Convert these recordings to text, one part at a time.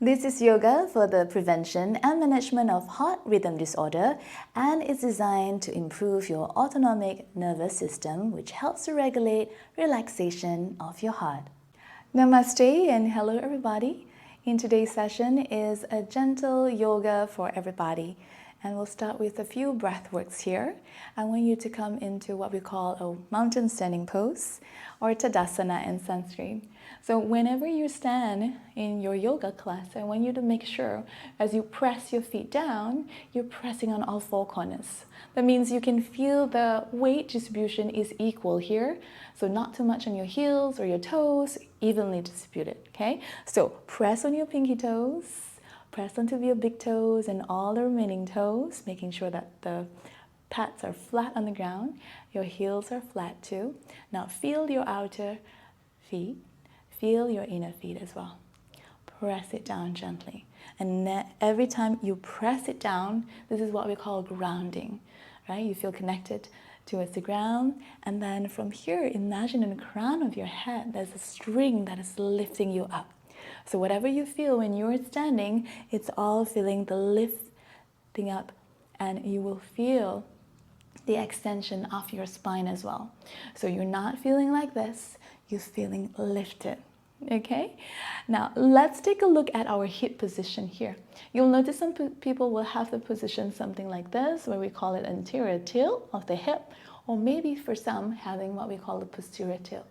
This is yoga for the prevention and management of heart rhythm disorder, and it's designed to improve your autonomic nervous system, which helps to regulate relaxation of your heart. Namaste and hello everybody. In today's session is a gentle yoga for everybody. And we'll start with a few breath works here. I want you to come into what we call a mountain standing pose, or Tadasana in Sanskrit. So whenever you stand in your yoga class, I want you to make sure as you press your feet down, you're pressing on all four corners. That means you can feel the weight distribution is equal here. So not too much on your heels or your toes, evenly distributed, okay? So press on your pinky toes. Press onto your big toes and all the remaining toes, making sure that the pads are flat on the ground. Your heels are flat too. Now feel your outer feet. Feel your inner feet as well. Press it down gently. And every time you press it down, this is what we call grounding, right? You feel connected towards the ground. And then from here, imagine in the crown of your head, there's a string that is lifting you up. So whatever you feel when you're standing, it's all feeling the lifting up, and you will feel the extension of your spine as well. So you're not feeling like this, you're feeling lifted, okay? Now let's take a look at our hip position here. You'll notice some people will have the position something like this, where we call it anterior tilt of the hip, or maybe for some having what we call the posterior tilt.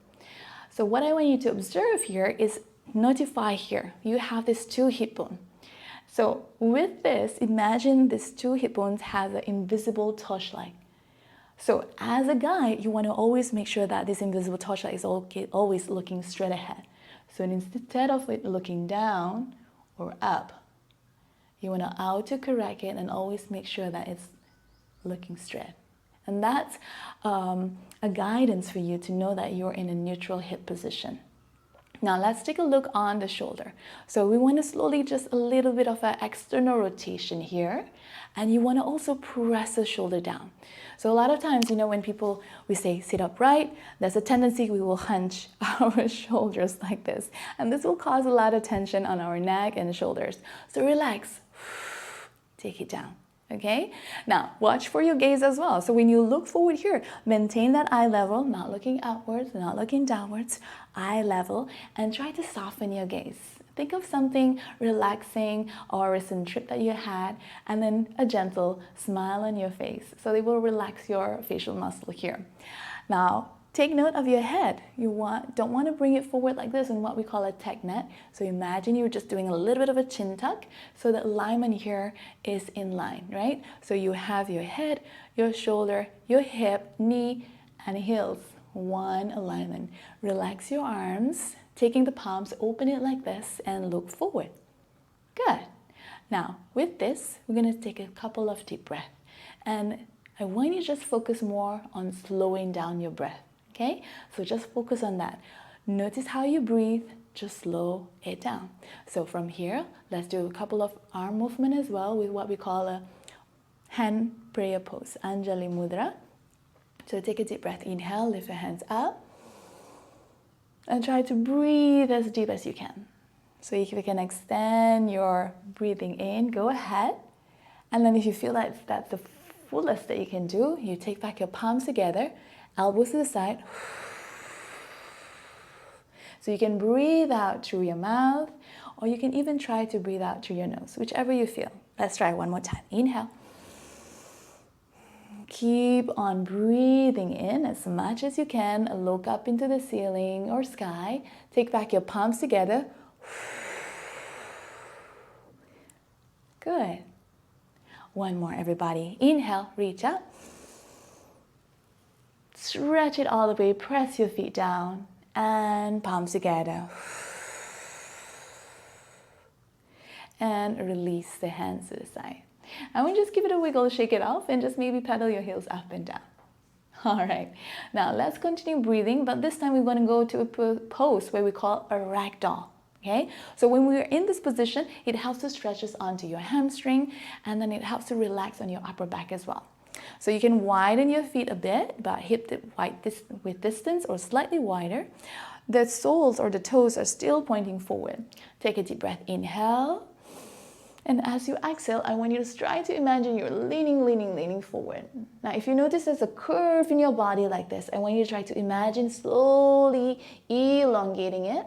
So what I want you to observe here is notify here, you have these two hip bones. So with this, imagine these two hip bones have an invisible torchlight. So as a guide, you want to always make sure that this invisible torchlight is always looking straight ahead. So instead of it looking down or up, you want to auto-correct it and always make sure that it's looking straight. And that's a guidance for you to know that you're in a neutral hip position. Now let's take a look on the shoulder. So we want to slowly just a little bit of an external rotation here. And you want to also press the shoulder down. So a lot of times, when we say sit upright, there's a tendency we will hunch our shoulders like this. And this will cause a lot of tension on our neck and shoulders. So relax, take it down. Okay, now watch for your gaze as well. So when you look forward here, maintain that eye level, not looking upwards, not looking downwards, eye level, and try to soften your gaze. Think of something relaxing or a recent trip that you had, and then a gentle smile on your face. So they will relax your facial muscle here. Now, take note of your head. You don't want to bring it forward like this in what we call a tech net. So imagine you're just doing a little bit of a chin tuck, so the alignment here is in line, right? So you have your head, your shoulder, your hip, knee, and heels. One alignment. Relax your arms, taking the palms, open it like this, and look forward. Good. Now, with this, we're going to take a couple of deep breaths. And I want you to just focus more on slowing down your breath. Okay, so just focus on that. Notice how you breathe, just slow it down. So from here, let's do a couple of arm movement as well with what we call a hand prayer pose, Anjali Mudra. So take a deep breath, inhale, lift your hands up, and try to breathe as deep as you can. So if you can extend your breathing in, go ahead. And then if you feel like that's the fullest that you can do, you take back your palms together, elbows to the side. So you can breathe out through your mouth, or you can even try to breathe out through your nose, whichever you feel. Let's try one more time. Inhale. Keep on breathing in as much as you can. Look up into the ceiling or sky. Take back your palms together. Good. One more, everybody. Inhale, reach up. Stretch it all the way, press your feet down, and palms together. And release the hands to the side. I want you to just give it a wiggle, shake it off, and just maybe pedal your heels up and down. All right, now let's continue breathing, but this time we're going to go to a pose where we call a ragdoll. Okay, so when we're in this position, it helps to stretch us onto your hamstring, and then it helps to relax on your upper back as well. So you can widen your feet a bit, but hip width with distance or slightly wider. the soles or the toes are still pointing forward. Take a deep breath, inhale. And as you exhale, I want you to try to imagine you're leaning forward. Now, if you notice there's a curve in your body like this, I want you to try to imagine slowly elongating it.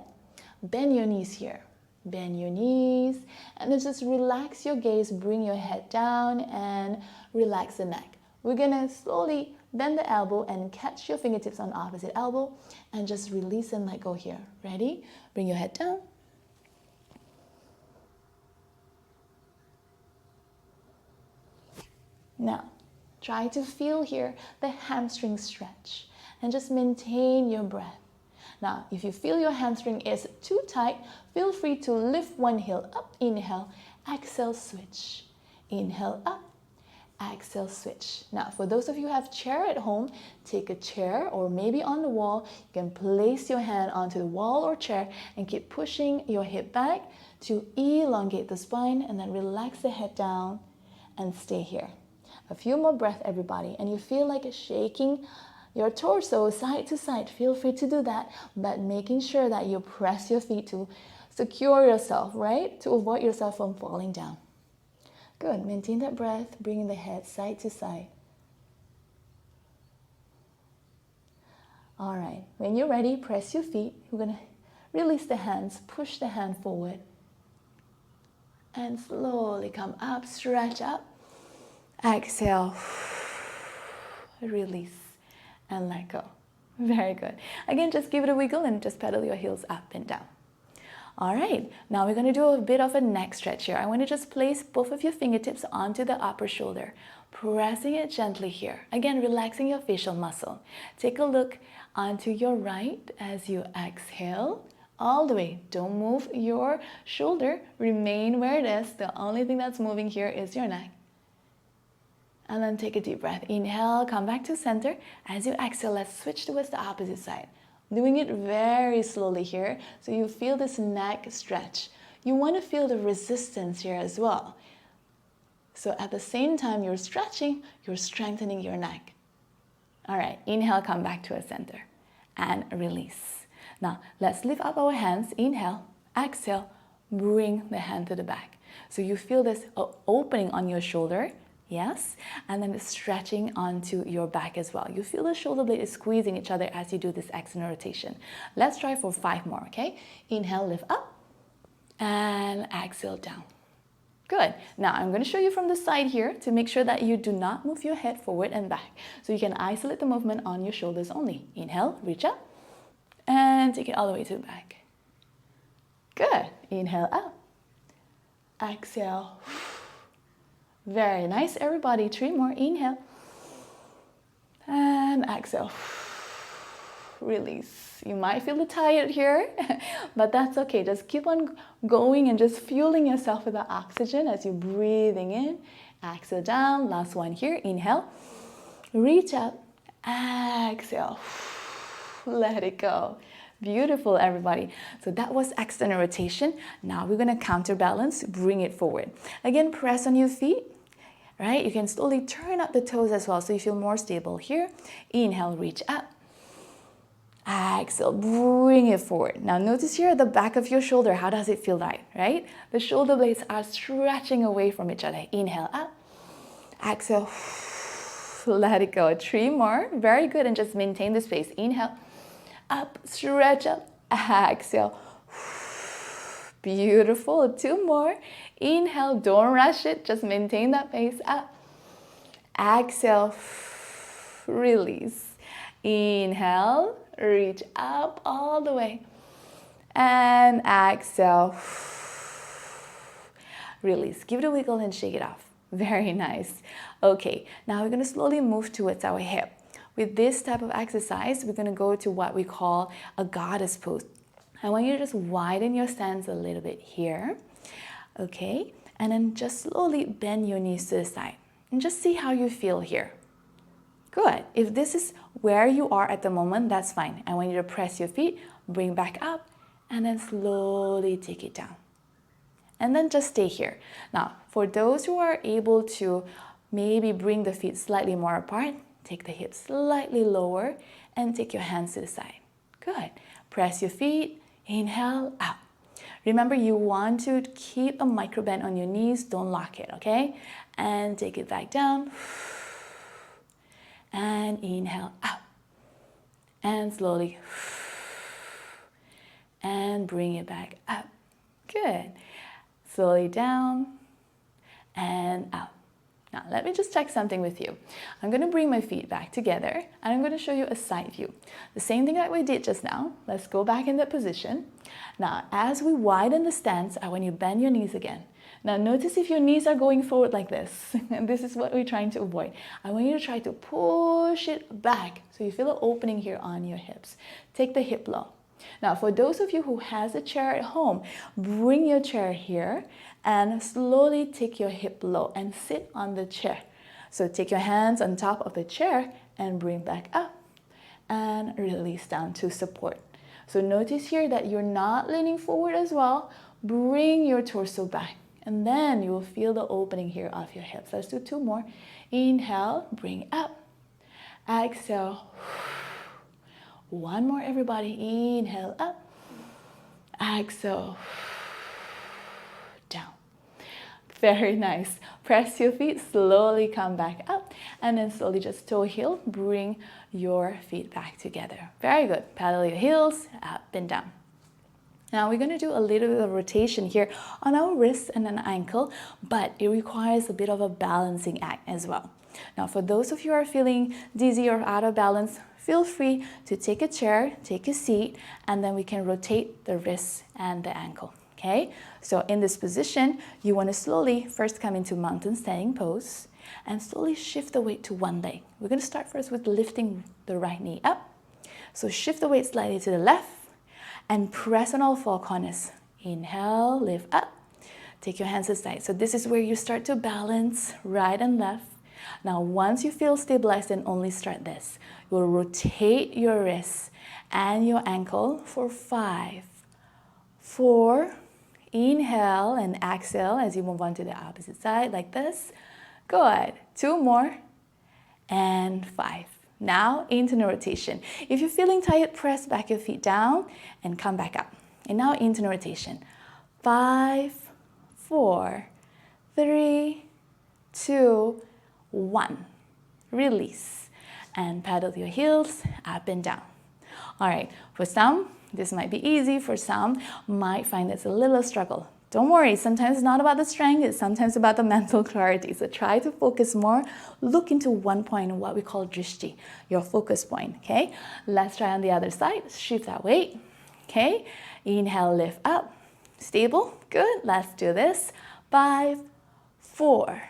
Bend your knees here. Bend your knees. And then just relax your gaze, bring your head down and relax the neck. We're gonna slowly bend the elbow and catch your fingertips on the opposite elbow and just release and let go here. Ready? Bring your head down. Now, try to feel here the hamstring stretch and just maintain your breath. Now, if you feel your hamstring is too tight, feel free to lift one heel up, inhale, exhale, switch. Inhale up, exhale, switch. Now, for those of you who have a chair at home, take a chair or maybe on the wall. You can place your hand onto the wall or chair and keep pushing your hip back to elongate the spine and then relax the head down and stay here. A few more breaths, everybody, and you feel like shaking your torso side to side. Feel free to do that, but making sure that you press your feet to secure yourself, right? To avoid yourself from falling down. Good. Maintain that breath, bringing the head side to side. All right. When you're ready, press your feet. We're going to release the hands, push the hand forward, and slowly come up, stretch up. Exhale, release, and let go. Very good. Again, just give it a wiggle and just pedal your heels up and down. All right, now we're going to do a bit of a neck stretch here. I want to just place both of your fingertips onto the upper shoulder, pressing it gently here. Again, relaxing your facial muscle. Take a look onto your right as you exhale. All the way. Don't move your shoulder. Remain where it is. The only thing that's moving here is your neck. And then take a deep breath. Inhale, come back to center. As you exhale, let's switch towards the opposite side. Doing it very slowly here, so you feel this neck stretch. You want to feel the resistance here as well. So at the same time you're stretching, you're strengthening your neck. All right, inhale, come back to a center. And release. Now, let's lift up our hands. Inhale, exhale, bring the hand to the back. So you feel this opening on your shoulder. Yes, and then stretching onto your back as well. You feel the shoulder blade is squeezing each other as you do this external rotation. Let's try for 5 more, okay? Inhale, lift up, and exhale down. Good. Now I'm going to show you from the side here to make sure that you do not move your head forward and back. So you can isolate the movement on your shoulders only. Inhale, reach up, and take it all the way to the back. Good. Inhale up, exhale. Very nice, everybody. 3 more. Inhale. And exhale. Release. You might feel tired here, but that's okay. Just keep on going and just fueling yourself with the oxygen as you're breathing in. Exhale down. Last one here. Inhale. Reach up. Exhale. Let it go. Beautiful, everybody. So that was external rotation. Now we're going to counterbalance, bring it forward. Again, press on your feet, right? You can slowly turn up the toes as well so you feel more stable here. Inhale, reach up. Exhale, bring it forward. Now notice here at the back of your shoulder, how does it feel like, right? The shoulder blades are stretching away from each other. Inhale up. Exhale. Let it go. 3 more. Very good. And just maintain this pace. Inhale. Up, stretch up, exhale. Beautiful. 2 more. Inhale, don't rush it. Just maintain that pace. Up, exhale, release. Inhale, reach up all the way. And exhale, release. Give it a wiggle and shake it off. Very nice. Okay, now we're going to slowly move towards our hip. With this type of exercise, we're going to go to what we call a goddess pose. I want you to just widen your stance a little bit here, okay? And then just slowly bend your knees to the side and just see how you feel here. Good. If this is where you are at the moment, that's fine. I want you to press your feet, bring back up, and then slowly take it down. And then just stay here. Now, for those who are able to maybe bring the feet slightly more apart, take the hips slightly lower and take your hands to the side. Good. Press your feet, inhale, out. Remember, you want to keep a micro bend on your knees, don't lock it, okay? And take it back down. And inhale, out. And slowly. And bring it back up. Good. Slowly down and out. Now, let me just check something with you. I'm going to bring my feet back together and I'm going to show you a side view. The same thing that we did just now. Let's go back in that position. Now, as we widen the stance, I want you to bend your knees again. Now, notice if your knees are going forward like this, and this is what we're trying to avoid. I want you to try to push it back so you feel an opening here on your hips. Take the hip low. Now, for those of you who has a chair at home, bring your chair here and slowly take your hip low and sit on the chair. So take your hands on top of the chair and bring back up and release down to support. So notice here that you're not leaning forward as well. Bring your torso back and then you will feel the opening here of your hips. Let's do 2 more. Inhale, bring up. Exhale. 1 more, everybody. Inhale, up. Exhale. Down. Very nice. Press your feet, slowly come back up, and then slowly just toe heel, bring your feet back together. Very good. Paddle your heels up and down. Now we're going to do a little bit of rotation here on our wrists and an ankle, but it requires a bit of a balancing act as well. Now for those of you who are feeling dizzy or out of balance, feel free to take a chair, take a seat, and then we can rotate the wrists and the ankle. Okay, so in this position, you want to slowly first come into mountain standing pose and slowly shift the weight to one leg. We're going to start first with lifting the right knee up. So shift the weight slightly to the left and press on all 4 corners. Inhale, lift up. Take your hands aside. So this is where you start to balance right and left. Now, once you feel stabilized, then only start this. You'll rotate your wrists and your ankle for 5, 4, inhale and exhale as you move on to the opposite side like this. Good. 2 more and 5. Now into the rotation. If you're feeling tired, press back your feet down and come back up. And now into the rotation. 5, 4, 3, 2, 1. Release and paddle your heels up and down. All right, for some, this might be easy. For some, might find it's a little struggle. Don't worry, sometimes it's not about the strength, it's sometimes about the mental clarity. So try to focus more. Look into one point, what we call drishti, your focus point, okay? Let's try on the other side. Shift that weight, okay? Inhale, lift up. Stable, good. Let's do this. 5, 4,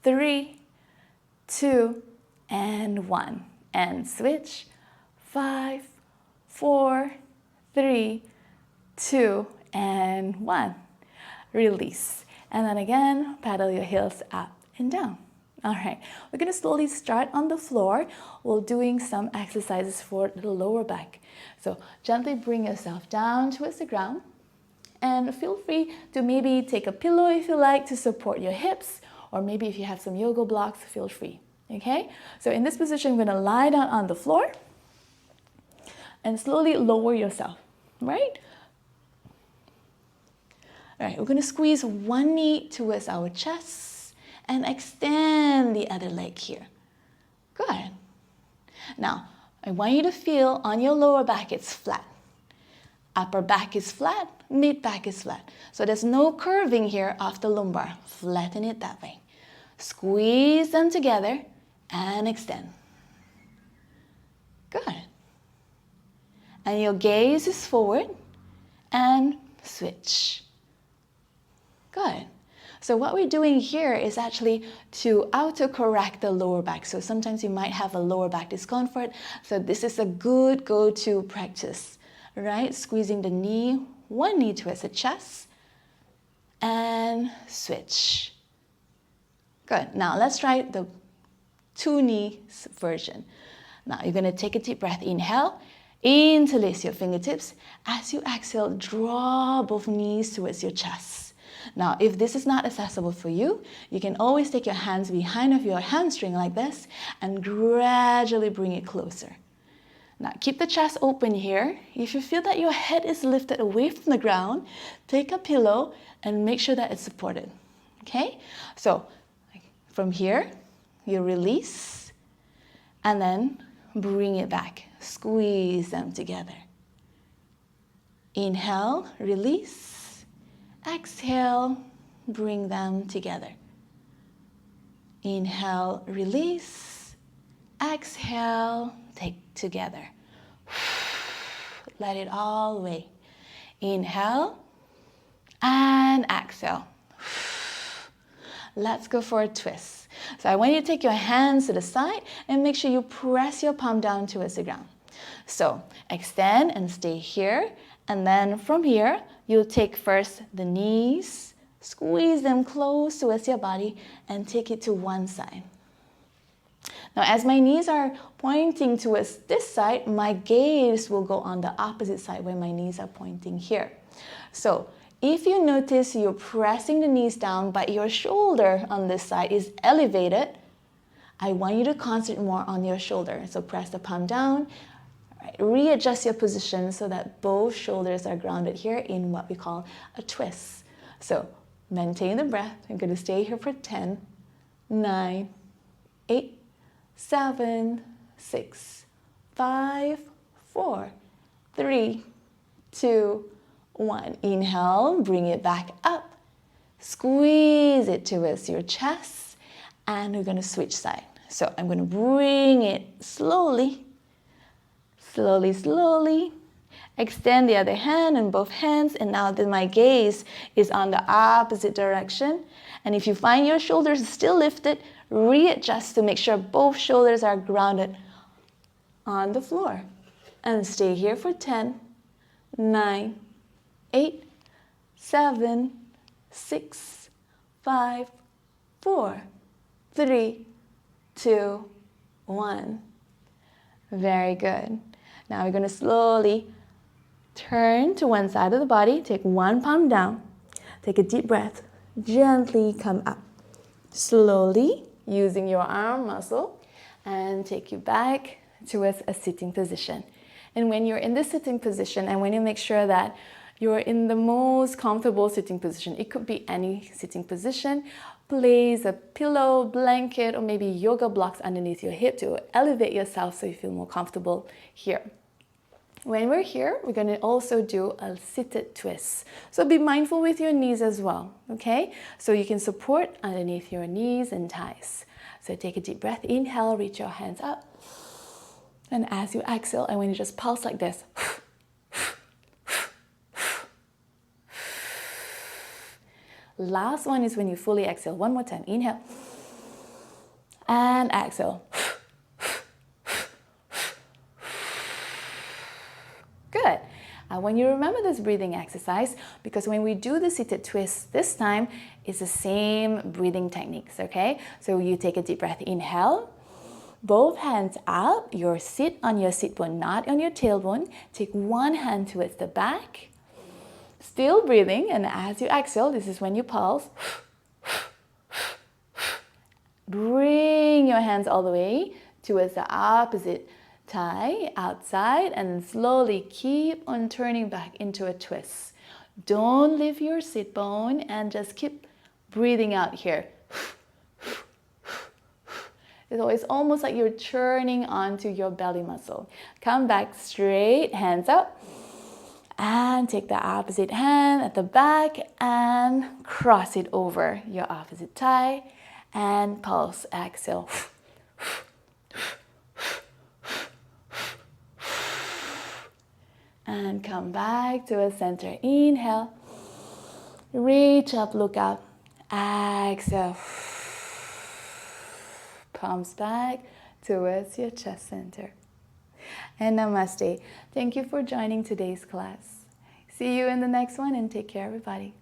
3, 2, and 1. And switch. 5, 4, 3, 2, and 1. Release. And then again, paddle your heels up and down. All right, we're going to slowly start on the floor while doing some exercises for the lower back. So gently bring yourself down towards the ground and feel free to maybe take a pillow if you like to support your hips, or maybe if you have some yoga blocks, feel free. Okay, so in this position, we're going to lie down on the floor and slowly lower yourself, right? All right, we're going to squeeze one knee towards our chest and extend the other leg here. Good. Now, I want you to feel on your lower back it's flat. Upper back is flat, mid back is flat. So there's no curving here of the lumbar. Flatten it that way. Squeeze them together and extend. Good. And your gaze is forward and switch. Good. So what we're doing here is actually to auto-correct the lower back. So sometimes you might have a lower back discomfort. So this is a good go-to practice, right? Squeezing the knee, one knee towards the chest, and switch. Good. Now let's try the 2 knees version. Now you're going to take a deep breath. Inhale. Interlace your fingertips. As you exhale, draw both knees towards your chest. Now, if this is not accessible for you, you can always take your hands behind of your hamstring like this and gradually bring it closer. Now keep the chest open here. If you feel that your head is lifted away from the ground, take a pillow and make sure that it's supported. Okay? So from here, you release and then bring it back. Squeeze them together. Inhale, release. Exhale, bring them together. Inhale, release. Exhale, take together. Let it all away. Inhale and exhale. Let's go for a twist. So I want you to take your hands to the side and make sure you press your palm down towards the ground. So extend and stay here. And then from here, you'll take first the knees, squeeze them close towards your body and take it to one side. Now, as my knees are pointing towards this side, my gaze will go on the opposite side where my knees are pointing here. So if you notice you're pressing the knees down, but your shoulder on this side is elevated, I want you to concentrate more on your shoulder. So press the palm down, right, readjust your position so that both shoulders are grounded here in what we call a twist. So maintain the breath. I'm going to stay here for 10, 9, 8, 7, 6, 5, 4, 3, 2, 1. Inhale, bring it back up. Squeeze it towards your chest. And we're going to switch side. So I'm going to bring it slowly, slowly, slowly. Extend the other hand and both hands. And now that my gaze is on the opposite direction. And if you find your shoulders still lifted, readjust to make sure both shoulders are grounded on the floor. And stay here for 10, 9, 8, 7, 6, 5, 4, 3, 2, 1. Very good. Now we're going to slowly turn to one side of the body. Take one palm down. Take a deep breath. Gently come up. Slowly, using your arm muscle, and take you back towards a sitting position. And when you're in this sitting position, I want you to make sure that you're in the most comfortable sitting position. It could be any sitting position. Place a pillow, blanket, or maybe yoga blocks underneath your hip to elevate yourself so you feel more comfortable here. When we're here, we're going to also do a seated twist. So be mindful with your knees as well, okay? So you can support underneath your knees and thighs. So take a deep breath. Inhale, reach your hands up. And as you exhale, I want you to just pulse like this. Last one is when you fully exhale. One more time. Inhale. And exhale. Good. I want you to remember this breathing exercise because when we do the seated twist this time, it's the same breathing techniques, okay? So you take a deep breath. Inhale. Both hands out. Your sit on your sit bone, not on your tailbone. Take one hand towards the back. Still breathing, and as you exhale, this is when you pulse. Bring your hands all the way towards the opposite thigh, outside, and slowly keep on turning back into a twist. Don't leave your sit bone and just keep breathing out here. It's almost like you're churning onto your belly muscle. Come back straight, hands up. And take the opposite hand at the back and cross it over your opposite thigh and pulse, exhale. And come back to a center. Inhale. Reach up, look up. Exhale. Palms back towards your chest center. And namaste. Thank you for joining today's class. See you in the next one and take care, everybody.